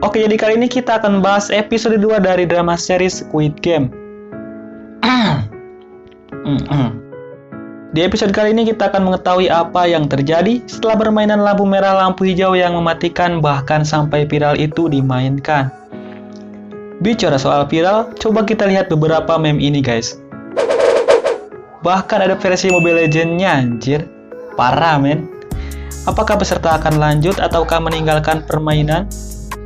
Oke, jadi kali ini kita akan bahas episode 2 dari drama series Squid Game. Di episode kali ini kita akan mengetahui apa yang terjadi setelah permainan lampu merah lampu hijau yang mematikan bahkan sampai viral itu dimainkan. Bicara soal viral, coba kita lihat beberapa meme ini guys. Bahkan ada versi Mobile Legends-nya anjir. Parah men. Apakah peserta akan lanjut ataukah meninggalkan permainan?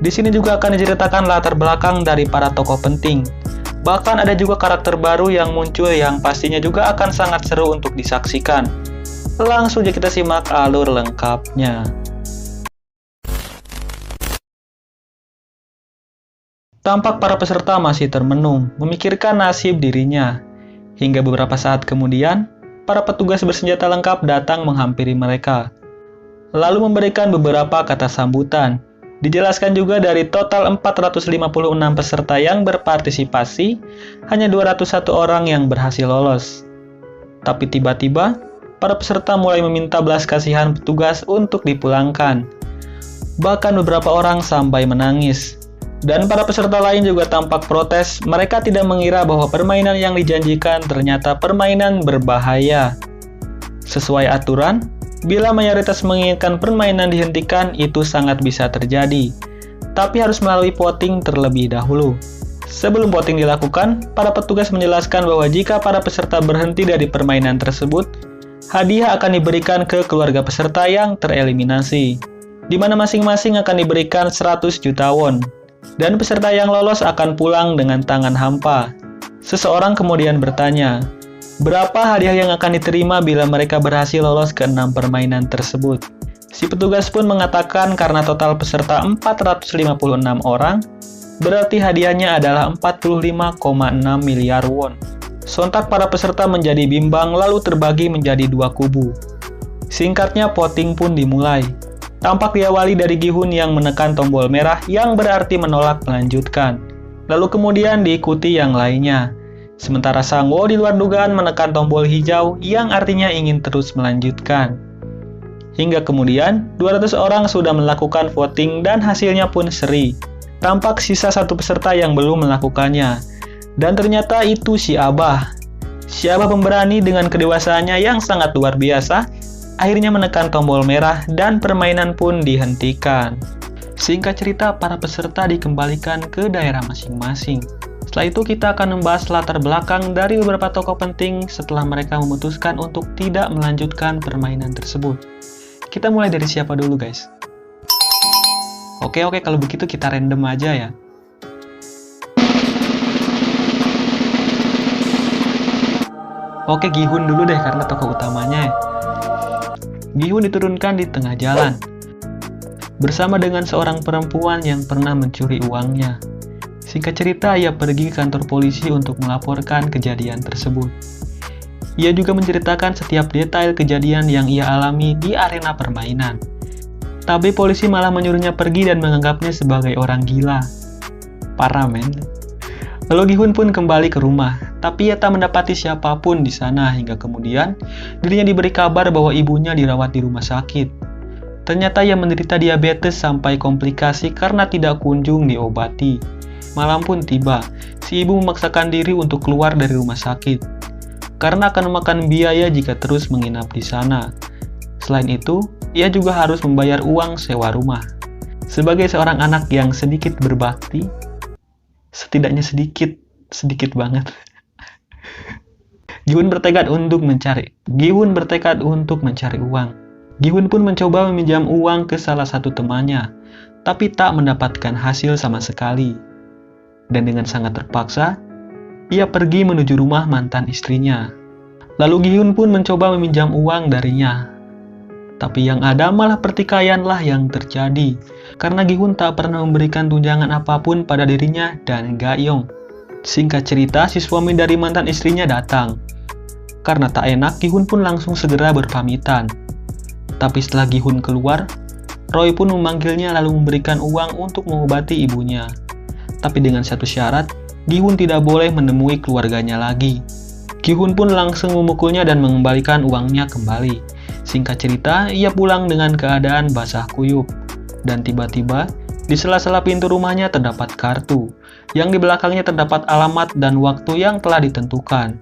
Di sini juga akan diceritakan latar belakang dari para tokoh penting. Bahkan ada juga karakter baru yang muncul yang pastinya juga akan sangat seru untuk disaksikan. Langsung aja kita simak alur lengkapnya. Tampak para peserta masih termenung, memikirkan nasib dirinya. Hingga beberapa saat kemudian, para petugas bersenjata lengkap datang menghampiri mereka. Lalu memberikan beberapa kata sambutan. Dijelaskan juga dari total 456 peserta yang berpartisipasi, hanya 201 orang yang berhasil lolos. Tapi tiba-tiba, para peserta mulai meminta belas kasihan petugas untuk dipulangkan. Bahkan beberapa orang sampai menangis. Dan para peserta lain juga tampak protes, mereka tidak mengira bahwa permainan yang dijanjikan ternyata permainan berbahaya. Sesuai aturan, bila mayoritas menginginkan permainan dihentikan, itu sangat bisa terjadi. Tapi harus melalui voting terlebih dahulu. Sebelum voting dilakukan, para petugas menjelaskan bahwa jika para peserta berhenti dari permainan tersebut, hadiah akan diberikan ke keluarga peserta yang tereliminasi, di mana masing-masing akan diberikan 100 juta won. Dan peserta yang lolos akan pulang dengan tangan hampa. Seseorang kemudian bertanya, berapa hadiah yang akan diterima bila mereka berhasil lolos ke 6 permainan tersebut? Si petugas pun mengatakan karena total peserta 456 orang, berarti hadiahnya adalah 45,6 miliar won. Sontak para peserta menjadi bimbang lalu terbagi menjadi dua kubu. Singkatnya voting pun dimulai. Tampak diawali dari Gi-hun yang menekan tombol merah yang berarti menolak melanjutkan. Lalu kemudian diikuti yang lainnya. Sementara Sang-woo di luar dugaan menekan tombol hijau yang artinya ingin terus melanjutkan. Hingga kemudian, 200 orang sudah melakukan voting dan hasilnya pun seri. Tampak sisa satu peserta yang belum melakukannya. Dan ternyata itu si Abah. Si Abah pemberani dengan kedewasaannya yang sangat luar biasa, akhirnya menekan tombol merah dan permainan pun dihentikan. Singkat cerita, para peserta dikembalikan ke daerah masing-masing. Setelah itu kita akan membahas latar belakang dari beberapa tokoh penting setelah mereka memutuskan untuk tidak melanjutkan permainan tersebut. Kita mulai dari siapa dulu guys? Oke, kalau begitu kita random aja ya. Oke, Gi-hun dulu deh karena tokoh utamanya ya. Gi-hun diturunkan di tengah jalan bersama dengan seorang perempuan yang pernah mencuri uangnya. Singkat cerita, ia pergi ke kantor polisi untuk melaporkan kejadian tersebut. Ia juga menceritakan setiap detail kejadian yang ia alami di arena permainan. Tapi polisi malah menyuruhnya pergi dan menganggapnya sebagai orang gila. Parah men. Lalu Gi-hun pun kembali ke rumah, tapi ia tak mendapati siapapun di sana hingga kemudian dirinya diberi kabar bahwa ibunya dirawat di rumah sakit. Ternyata ia menderita diabetes sampai komplikasi karena tidak kunjung diobati. Malam pun tiba, si ibu memaksakan diri untuk keluar dari rumah sakit karena akan memakan biaya jika terus menginap di sana. Selain itu, ia juga harus membayar uang sewa rumah. Sebagai seorang anak yang sedikit berbakti, setidaknya sedikit banget. Gi-hun bertekad untuk mencari uang. Gi-hun pun mencoba meminjam uang ke salah satu temannya, tapi tak mendapatkan hasil sama sekali. Dan dengan sangat terpaksa, ia pergi menuju rumah mantan istrinya. Lalu Gi-hun pun mencoba meminjam uang darinya. Tapi yang ada malah pertikaianlah yang terjadi, karena Gi-hun tak pernah memberikan tunjangan apapun pada dirinya dan Ga-yong. Singkat cerita, si suami dari mantan istrinya datang. Karena tak enak, Gi-hun pun langsung segera berpamitan. Tapi setelah Gi-hun keluar, Roy pun memanggilnya lalu memberikan uang untuk mengobati ibunya. Tapi dengan satu syarat, Gi-hun tidak boleh menemui keluarganya lagi. Gi-hun pun langsung memukulnya dan mengembalikan uangnya kembali. Singkat cerita, ia pulang dengan keadaan basah kuyup. Dan tiba-tiba, Di sela-sela pintu rumahnya terdapat kartu, yang di belakangnya terdapat alamat dan waktu yang telah ditentukan.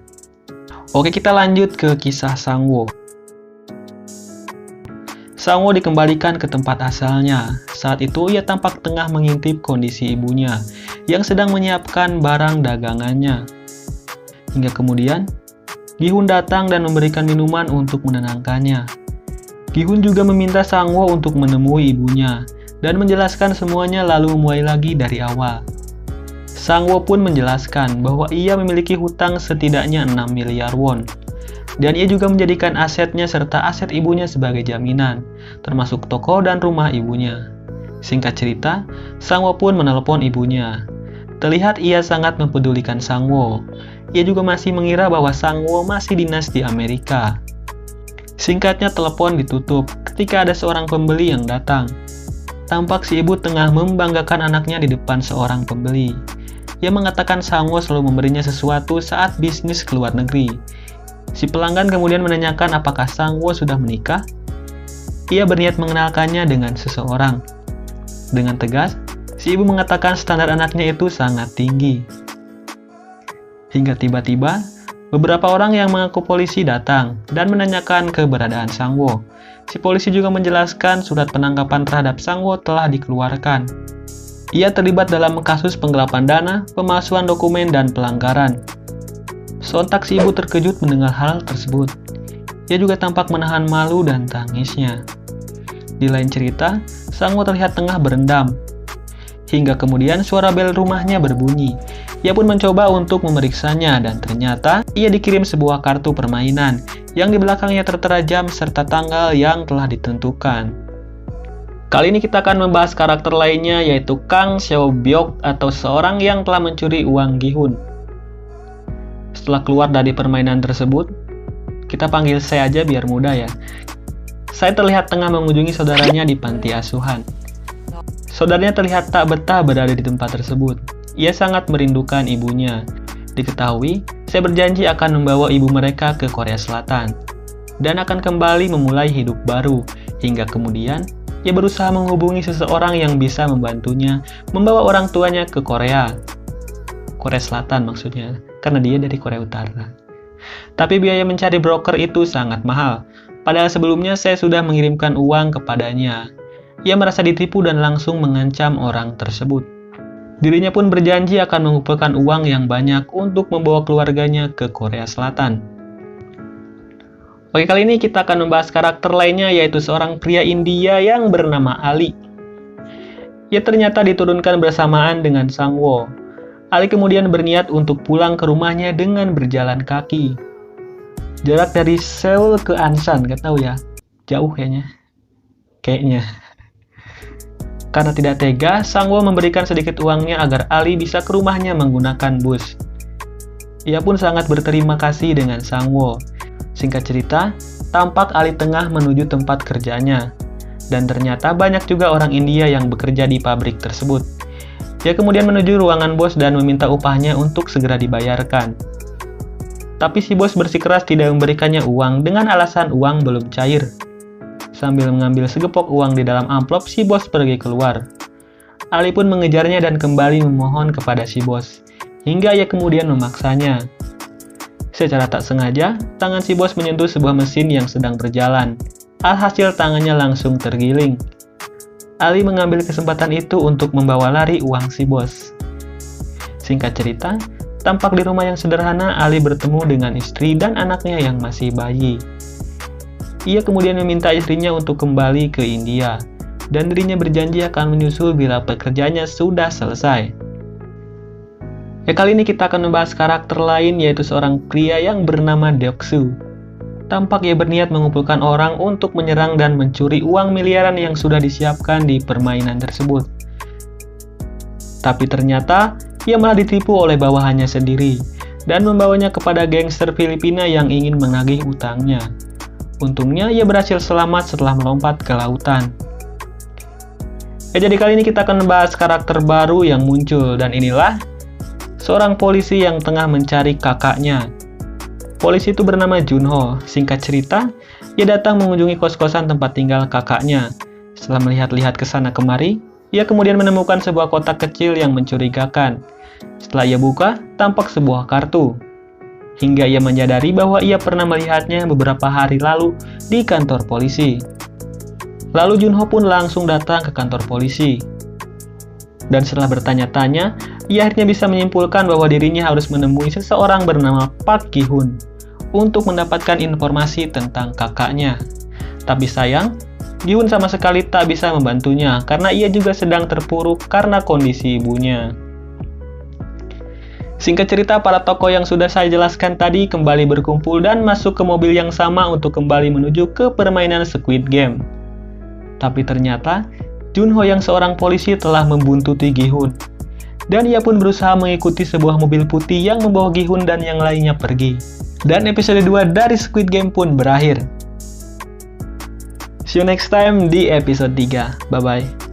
Oke, kita lanjut ke kisah Sang-woo. Sang-woo dikembalikan ke tempat asalnya. Saat itu ia tampak tengah mengintip kondisi ibunya yang sedang menyiapkan barang dagangannya. Hingga kemudian, Gi-hun datang dan memberikan minuman untuk menenangkannya. Gi-hun juga meminta Sang-woo untuk menemui ibunya dan menjelaskan semuanya lalu memulai lagi dari awal. Sang-woo pun menjelaskan bahwa ia memiliki hutang setidaknya 6 miliar won. Dan ia juga menjadikan asetnya serta aset ibunya sebagai jaminan, termasuk toko dan rumah ibunya. Singkat cerita, Sang-woo pun menelepon ibunya. Terlihat ia sangat mempedulikan Sang-woo. Ia juga masih mengira bahwa Sang-woo masih dinas di Amerika. Singkatnya telepon ditutup ketika ada seorang pembeli yang datang. Tampak si ibu tengah membanggakan anaknya di depan seorang pembeli. Ia mengatakan Sang-woo selalu memberinya sesuatu saat bisnis ke luar negeri. Si pelanggan kemudian menanyakan apakah Sang-woo sudah menikah. Ia berniat mengenalkannya dengan seseorang. Dengan tegas, si ibu mengatakan standar anaknya itu sangat tinggi. Hingga tiba-tiba, beberapa orang yang mengaku polisi datang dan menanyakan keberadaan Sang-woo. Si polisi juga menjelaskan surat penangkapan terhadap Sang-woo telah dikeluarkan. Ia terlibat dalam kasus penggelapan dana, pemalsuan dokumen, dan pelanggaran. Sontak si ibu terkejut mendengar hal tersebut. Ia juga tampak menahan malu dan tangisnya. Di lain cerita, Sang-woo terlihat tengah berendam. Hingga kemudian suara bel rumahnya berbunyi. Ia pun mencoba untuk memeriksanya dan ternyata ia dikirim sebuah kartu permainan yang di belakangnya tertera jam serta tanggal yang telah ditentukan. Kali ini kita akan membahas karakter lainnya yaitu Kang Seo-byok atau seorang yang telah mencuri uang Gi-hun. Setelah keluar dari permainan tersebut, kita panggil saya aja biar mudah ya. Saya terlihat tengah mengunjungi saudaranya di panti asuhan. Saudaranya terlihat tak betah berada di tempat tersebut. Ia sangat merindukan ibunya. Diketahui, saya berjanji akan membawa ibu mereka ke Korea Selatan dan akan kembali memulai hidup baru. Hingga kemudian, ia berusaha menghubungi seseorang yang bisa membantunya membawa orang tuanya ke Korea Selatan maksudnya, karena dia dari Korea Utara. Tapi biaya mencari broker itu sangat mahal. Padahal sebelumnya saya sudah mengirimkan uang kepadanya. Ia merasa ditipu dan langsung mengancam orang tersebut. Dirinya pun berjanji akan mengumpulkan uang yang banyak untuk membawa keluarganya ke Korea Selatan. Oke, kali ini kita akan membahas karakter lainnya yaitu seorang pria India yang bernama Ali. Ia ternyata diturunkan bersamaan dengan Sang-woo. Ali kemudian berniat untuk pulang ke rumahnya dengan berjalan kaki. Jarak dari Seoul ke Ansan, gak tahu ya, jauh kayaknya. Karena tidak tega, Sang-woo memberikan sedikit uangnya agar Ali bisa ke rumahnya menggunakan bus. Ia pun sangat berterima kasih dengan Sang-woo. Singkat cerita, tampak Ali tengah menuju tempat kerjanya. Dan ternyata banyak juga orang India yang bekerja di pabrik tersebut. Dia kemudian menuju ruangan bos dan meminta upahnya untuk segera dibayarkan. Tapi si bos bersikeras tidak memberikannya uang dengan alasan uang belum cair. Sambil mengambil segepok uang di dalam amplop, si bos pergi keluar. Ali pun mengejarnya dan kembali memohon kepada si bos, hingga ia kemudian memaksanya. Secara tak sengaja, tangan si bos menyentuh sebuah mesin yang sedang berjalan. Alhasil tangannya langsung tergiling. Ali mengambil kesempatan itu untuk membawa lari uang si bos. Singkat cerita, tampak di rumah yang sederhana Ali bertemu dengan istri dan anaknya yang masih bayi. Ia kemudian meminta istrinya untuk kembali ke India, dan dirinya berjanji akan menyusul bila pekerjaannya sudah selesai. Kali ini kita akan membahas karakter lain yaitu seorang pria yang bernama Deok-soo. Tampak ia berniat mengumpulkan orang untuk menyerang dan mencuri uang miliaran yang sudah disiapkan di permainan tersebut. Tapi ternyata, ia malah ditipu oleh bawahannya sendiri dan membawanya kepada gangster Filipina yang ingin menagih utangnya. Untungnya, ia berhasil selamat setelah melompat ke lautan. Jadi kali ini kita akan membahas karakter baru yang muncul, dan inilah seorang polisi yang tengah mencari kakaknya. Polisi itu bernama Junho. Singkat cerita, ia datang mengunjungi kos-kosan tempat tinggal kakaknya. Setelah melihat-lihat ke sana kemari, Ia kemudian menemukan sebuah kotak kecil yang mencurigakan. Setelah ia buka, tampak sebuah kartu. Hingga ia menyadari bahwa ia pernah melihatnya beberapa hari lalu di kantor polisi. Lalu Junho pun langsung datang ke kantor polisi. Dan setelah bertanya-tanya, ia akhirnya bisa menyimpulkan bahwa dirinya harus menemui seseorang bernama Park Gi-hun untuk mendapatkan informasi tentang kakaknya. Tapi sayang, Gi-hun sama sekali tak bisa membantunya karena ia juga sedang terpuruk karena kondisi ibunya. Singkat cerita, para tokoh yang sudah saya jelaskan tadi kembali berkumpul dan masuk ke mobil yang sama untuk kembali menuju ke permainan Squid Game. Tapi ternyata, Junho yang seorang polisi telah membuntuti Gi-hun. Dan ia pun berusaha mengikuti sebuah mobil putih yang membawa Gi-hun dan yang lainnya pergi. Dan episode 2 dari Squid Game pun berakhir. See you next time di episode 3. Bye-bye.